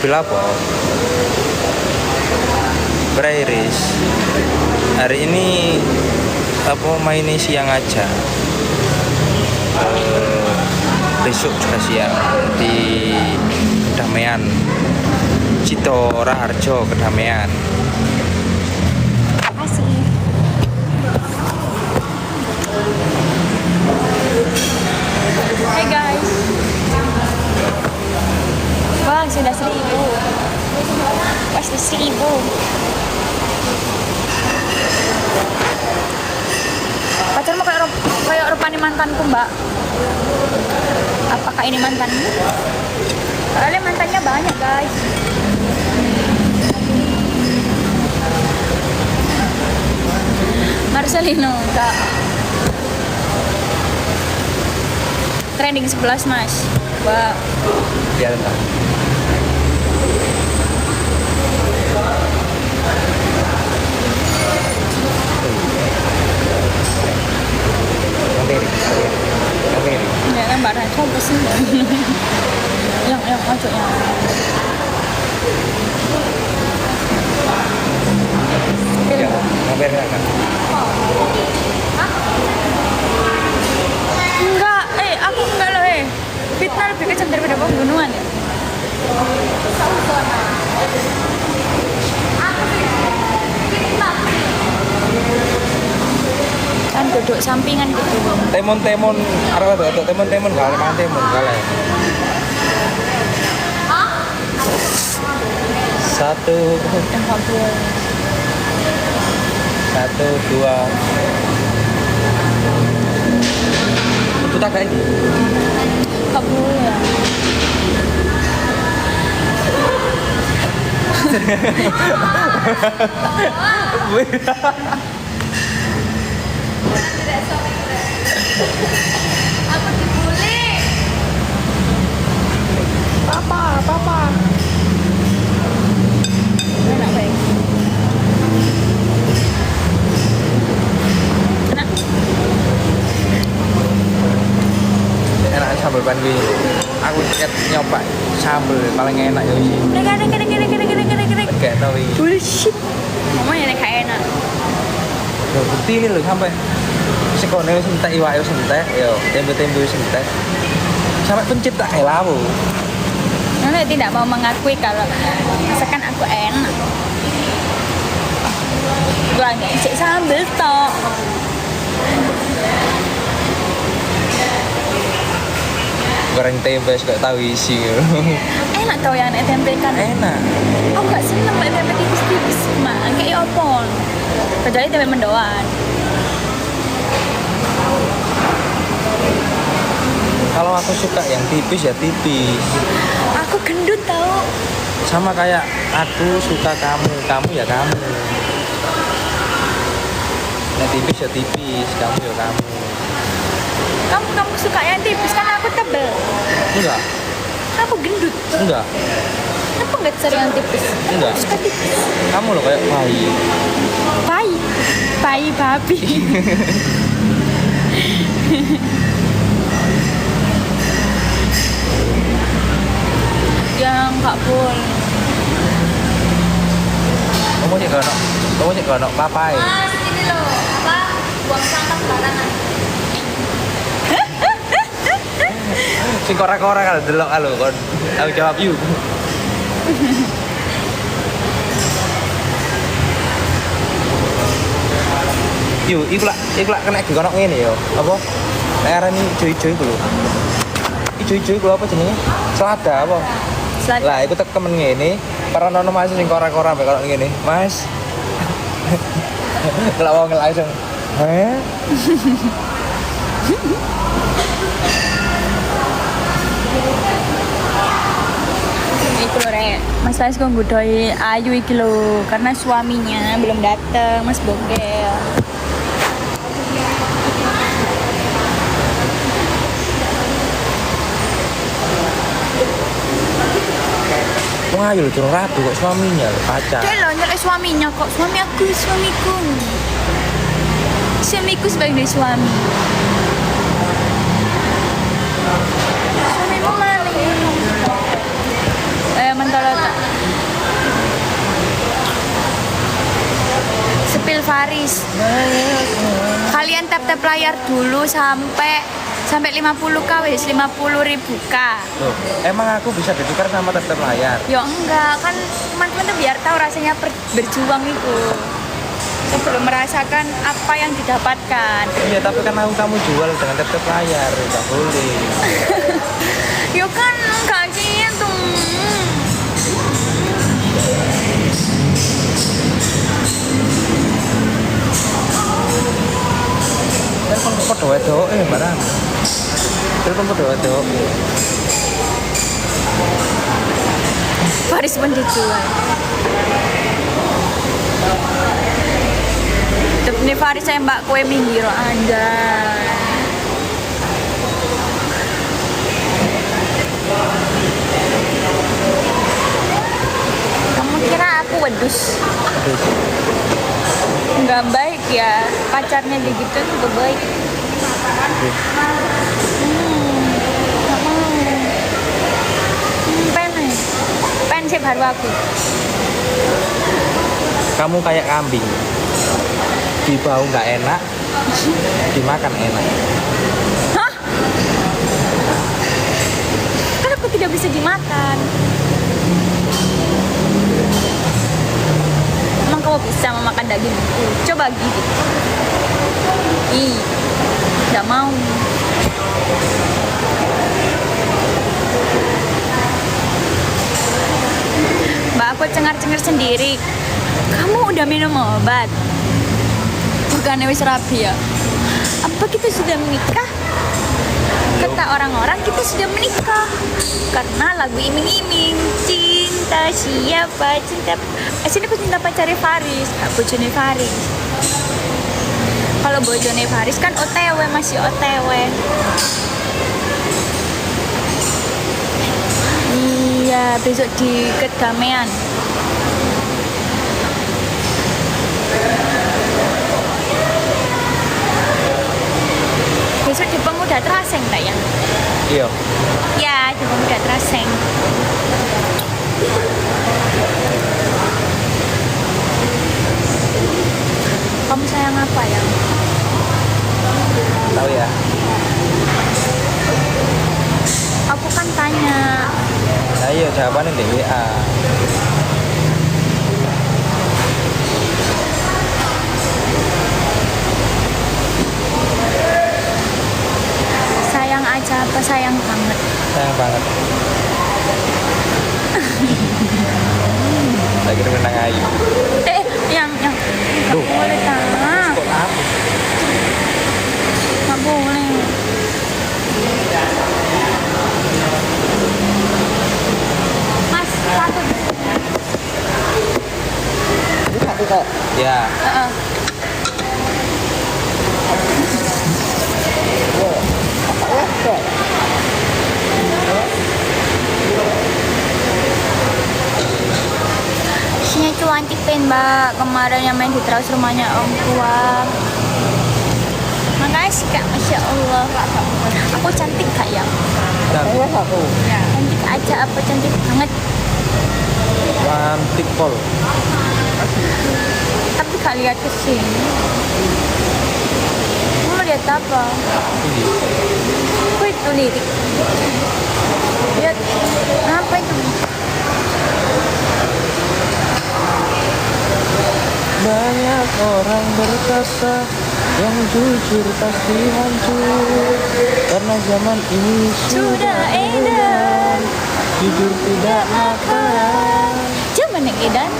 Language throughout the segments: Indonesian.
mobil apa? Beriris. Hari ini apa mainnya siang aja. Besok juga siang di Kedamaian, Cito Raharjo Kedamaian. Makasih. Hai guys. Wah, sudah 1.000. Pasti 1.000. Pacarmu kayak rupanya mantanku, Mbak. Apakah ini mantanmu? Soalnya mantannya banyak, guys. Marcelino, Kak. Trending 11, Mas. Wah. Biar entah. Ya, gambaran coba sih. Yang ojo yang. Ya, hampir kan. Enggak, aku enggak loh, fitnah lebih kejam daripada pembunuhan ya. Kan duduk sampingan gitu. Temon arah tuh temon gale mangan temon gale. Satu, Yang kabul. 1, 2. Itu tak kayak Kabul ya. Aku dibully. Papa. Enak baik. Enak. Enak sambal pan kuwi. Aku nyoba sambal paling enak ya sih. Kere. Kayak tau iki. Bullshit. Mama yang kayak enak. Yo bukti ini lho sampai sekone wis entek iwake wis entek, yo tempe-tempe wis entek. Sampai pencipta kayak lawu. Nona tidak mau mengakui kalau masakan aku enak. Gua nggak cek sambel tok. Goreng tempe juga tahu isi. Enak tau yang enak tempe kan. Enak. Aku nggak seneng liat tempe tipis-tipis mah. Kayak opon. Kecuali tempe mendoan. Kalau aku suka yang tipis ya tipis. Aku gendut tau. Sama kayak aku suka kamu ya kamu. Yang tipis ya tipis, kamu ya kamu. Kamu suka yang tipis kan aku tebel. Enggak, Aku gendut. enggak, Aku nggak cari yang tipis. Enggak. Aku suka tipis. kamu loh kayak bayi. Bayi babi. Yang nggak boleh. Kamu sih kono papai. Mas, ini loh, apa? Buang sampah sembarangan. Sing kora-kora kalau delok alo kon. Aku jawab yuk. Yuk, iku lak kena di kono ngene yo. Apa? Nek arani cuy-cuy ku lho. Cuy-cuy ku apa jenenge? Selada apa? Lah, iku tek temen ngene, para nono masih sing kora-kora mbek kono ngene. Mas. Kalau wong langsung, "Heh?" Iku lho rek, Mas Faiz kok nggodoi Ayu iki lho, karena suaminya belum dateng, Mas Bogel. Wong ayu lho durung rabi kok suaminya lho, pacar. Dia loh nyelek suaminya kok, suamiku. Suamiku sebagai suami. Suamimu maling. Mentolot Faris. Kalian tap layar dulu sampai 50k wis 50.000k. Loh, emang aku bisa ditukar sama tetep layar? Ya enggak, kan teman-teman tuh biar tahu rasanya berjuang itu. Sebelum merasakan apa yang didapatkan. Iya, tapi kan aku kamu jual dengan tetep layar, nggak boleh. Ya kan enggak gitu. Telepon podo wedok barang. Telepon podo wedok. Faris pun dijual. Ini Faris saya mbak kue minggir aja. Kamu kira aku wedus? Nggak baik ya, pacarnya begitu nggak baik. Nggak mau. Pen sih baru aku. Kamu kayak kambing. Di bau nggak enak, dimakan enak. Hah? Kan aku tidak bisa dimakan. Emang kamu bisa memakan dagingku? Coba gigit. Ih, nggak mau. Mbak, aku cengar-cengir sendiri. Kamu udah minum obat? Bukannya wis rapi ya? Apa kita sudah menikah? Kata orang-orang kita sudah menikah karena lagu iming-iming cinta siapa cinta sini aku cinta pacari Faris, bojone Faris. Kalau bojone Faris kan OTW, masih OTW. Iya, besok di kedamaian. Besok di Pemuda Traseng tak ya? Iya. Ya, di Pemuda Traseng. Kamu sayang apa ya? Tahu ya. Aku kan tanya. Nah, iya jawabannya di WA. Sayang aja apa sayang banget? Sayang banget. Lagi menang ayu. Yang nggak Duh. boleh tak? Kok apa? Nggak boleh. Mas, satu. Ini satu kok. Ya. Isinya cuantik pen mbak, kemarin yang main di teras rumahnya om tua. Makasih kak, masya Allah. Aku cantik kak ya? Cantik aku. Cantik aja apa cantik banget? Cantik pol. Tapi kak lihat ke sini. Kamu lihat apa? Ini. Apa itu lirik? Lihat apa itu? Banyak orang berkata yang jujur pasti hancur karena zaman ini Sudah edan, jujur tidak akan. zaman yang edan.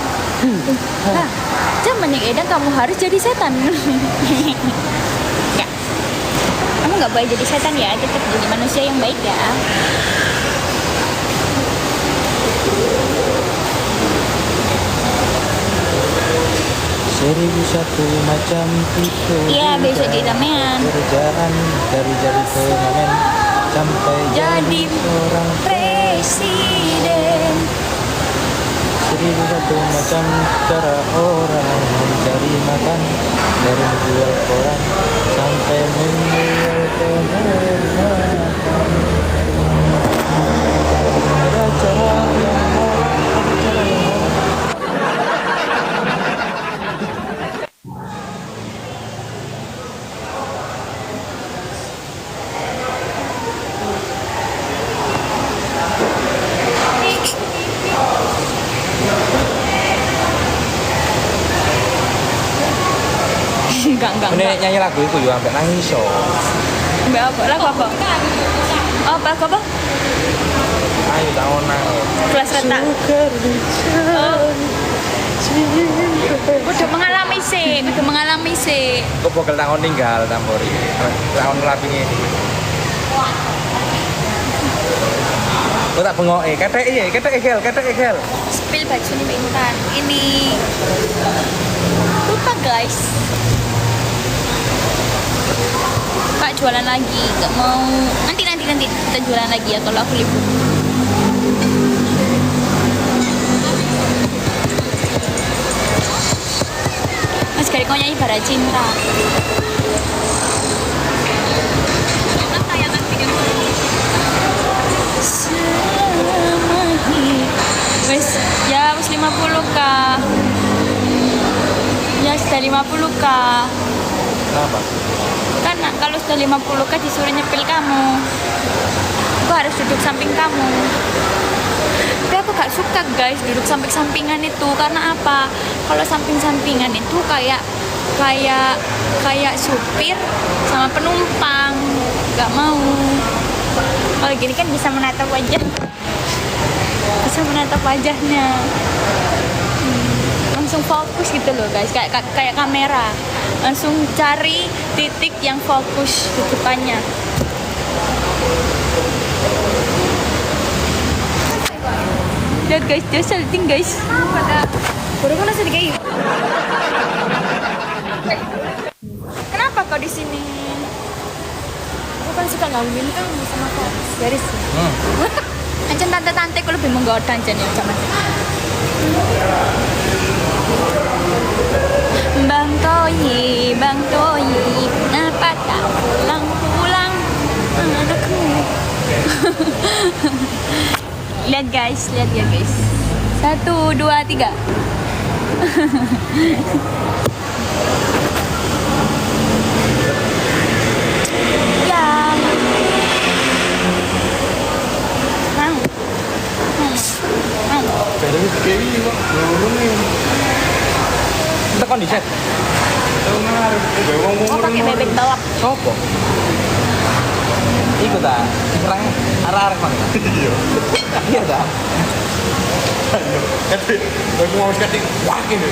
Hah, zaman yang edan kamu harus jadi setan. Ya, kamu nggak boleh jadi setan ya, tetap jadi manusia yang baik ya. Seribu satu macam tipe. Iya, besok di Damean. Kerjaan dari jadi pengamen sampai Jadi seorang presiden. seribu satu macam cara orang mencari makan dari menjual koran sampai menjual pengorbanan. Ada cara yang ada cara yang nyanyi lagu itu yo sampe nangis yo. Mbak apa? Lagu apa? Oh, lagu apa? Ayo tahun nang. Kelas retak. Oh. Udah mengalami sih. Kok bakal tahun ninggal tampori. Tahun lapinge iki. Kok tak bengoke, ketek gel. Spill baju nih Bintan. Ini lupa guys. Kak jualan lagi, gak mau. Nanti kita jualan lagi ya kalau aku libur. Mas Gari kau nyanyi Bara Cinta. Wes, ya wes 50k. Ya sudah 50k. Kenapa? Karena kalau sudah 50k disuruh nyepil kamu, aku harus duduk samping kamu. Tapi aku gak suka guys duduk samping-sampingan itu. Karena apa? Kalau samping-sampingan itu kayak supir sama penumpang. Gak mau. Kalau gini kan bisa menatap wajahnya. Langsung fokus gitu loh guys, kayak kamera. Langsung cari titik yang fokus di depannya. Lihat guys, dia salting guys. Baru kan langsung kayak. Kenapa kau di sini? Aku kan suka ngawin kan sama kau. Garis. Ancen tante-tante aku lebih menggoda ancen ya sama. Bang Toyi, kenapa tak pulang anakku? Lihat guys. 1, 2, 3. Kita kon dicek. Oh pakai bebek bawang. Sopo? Iku ta, perang arek-arek mang. Iya ta. Tapi aku mau sekali wah ini.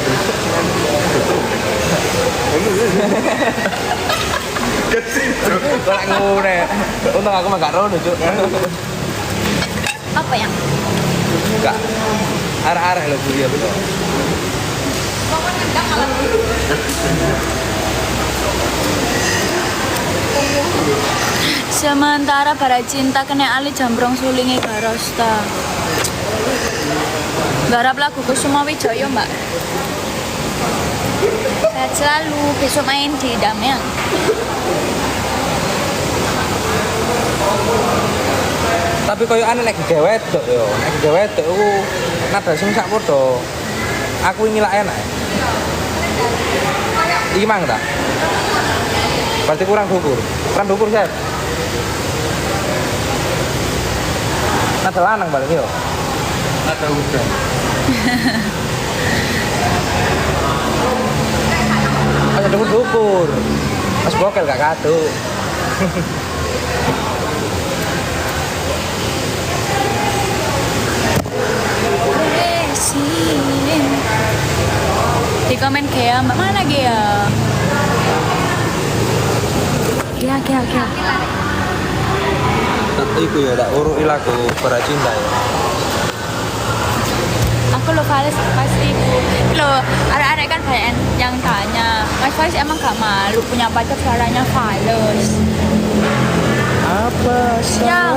Kesitu. Kok lak ngene. Untung aku mah gak rono, Cuk. Apa yang? Enggak. Arek-arek lho Bu ya betul. Sementara Bara Cinta kena ali jambrong sulingi Garosta. Garap lagu Kusuma Wijaya mbak. Sehat selalu, besok main di Damian. Tapi koyo aneh nek gewet tok yo. Nek gewet tok aku nada sing sak padha. Aku ini lak enak. Iki mang ta? Berarti kurang dukur. Kurang dukur, Chef. Nada lanang balik yo. Ada udah. Ada dukur. Mas bokel gak kado. Di komen Gea, mbak mana Gea? Gea. Iku ya, tak urui lagu Bara Cinta ya. Aku lo Faris pasti lo ada kan banyak yang tanya, Mas Faris emang gak malu punya pacar suaranya Fales? Apa yang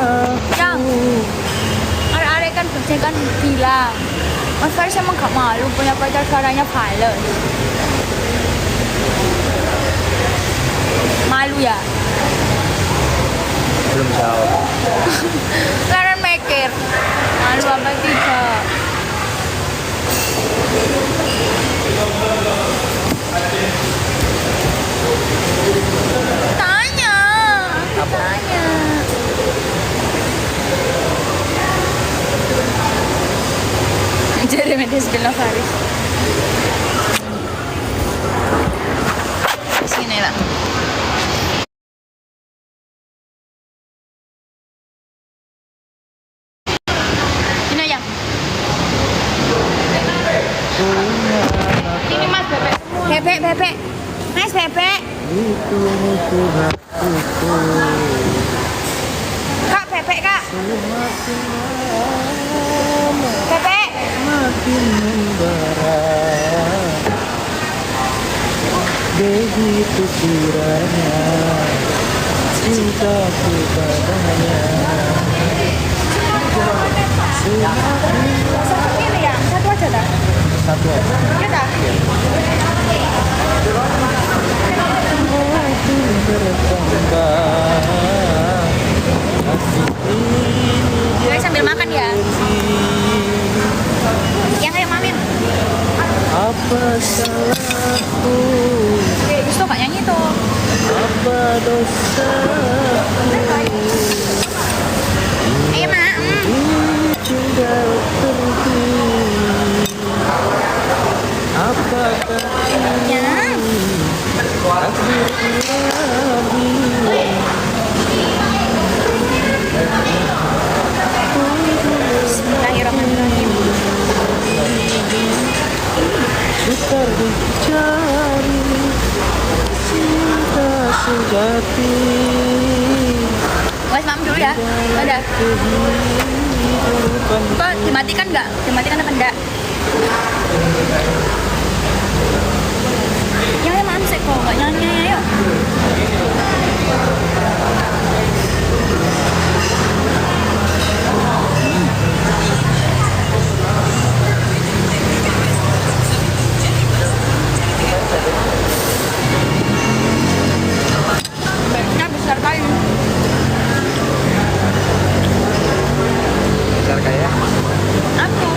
ada kan banyak kan bilang, Mas Faris emang gak malu punya pacar suaranya Fales? Malu ya? Belum jawab. Karena mikir malu apa tidak? Tanya. Jadi medis bilang Faris. Sini lah. bebek. Mas bebek. Itu musuh hatiku. Kak bebek kak. Semakin lama Bebek. makin membara. Begitu kiranya cintaku padanya. Satu ini ya, satu aja dah. Satu aja. Iya dah. Makin berkembang kasih ini Gue sambil makan ya. Yang kayak mamin. apa salahku, Terus tuh gak nyanyi tuh. apa dosaku, Ayo mak. tinggal pergi. Apakah Ya. takdir ilahi? Bismillahirrahmanirrahim. Sukar dicari cinta sejati. Guys, makan dulu ya. Udah. Kehidupan Kok dimatikan nggak? Dimatikan apa enggak? Yang makan sih kok nggak nyanyi ayo. Baiknya besar kali. besar kayak Aku.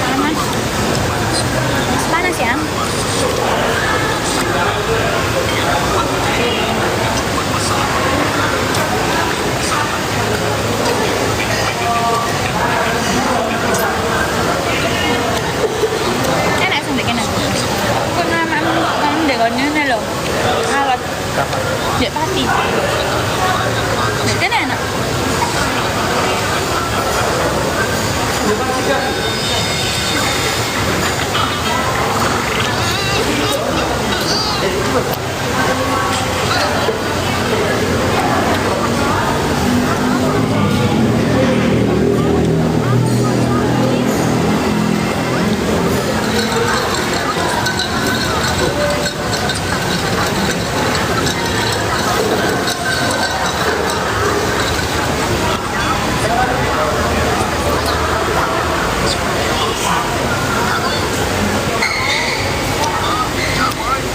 Panas. Panas ya. Enak sih bikinnya. Kok nama dekonnya nih loh. Alat. Dek pati. Bikinnya enak.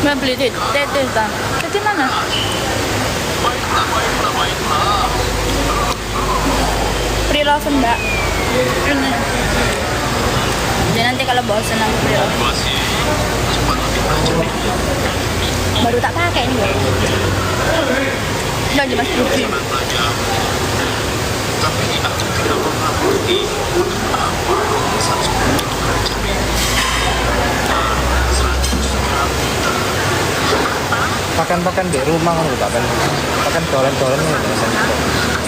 Mbak beli tete dah. Tete mana? Free love mbak. Ini. Jadi nanti kalau bosan aku free love. Baru tak pakai ini. Udah di Mas Budi. pakan di rumah kan udah pakan dolan-dolan kan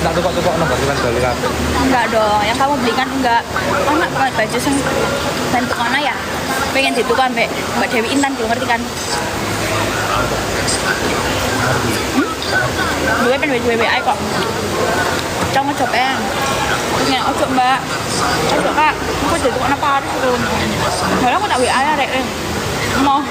tak tukok-tukok nang bagaimana dolan kabeh. Enggak dong, yang kamu belikan enggak. Anak pakai baju sing bentuk mana ya? Pengen ditukar Mbak Dewi Intan, ngerti kan? Gue kan WWI kok. Trong có chụp em. Tôi nghe ông chụp Mbak. Ông chụp Kak. Aku jadi anak Paris itu. Malah aku tak WA ya rek. Mau.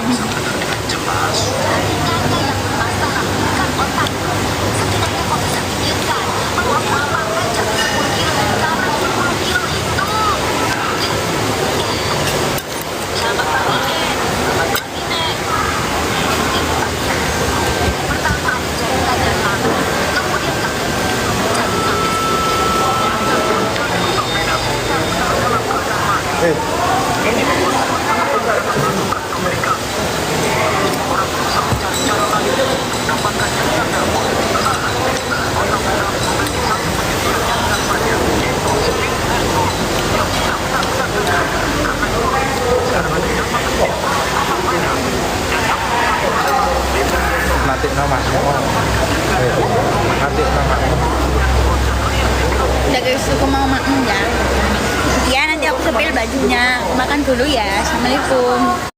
mati namamu. Mati namamu. Udah guys, aku mau makan ya. Iya, nanti aku sepil bajunya. Makan dulu ya. Assalamualaikum.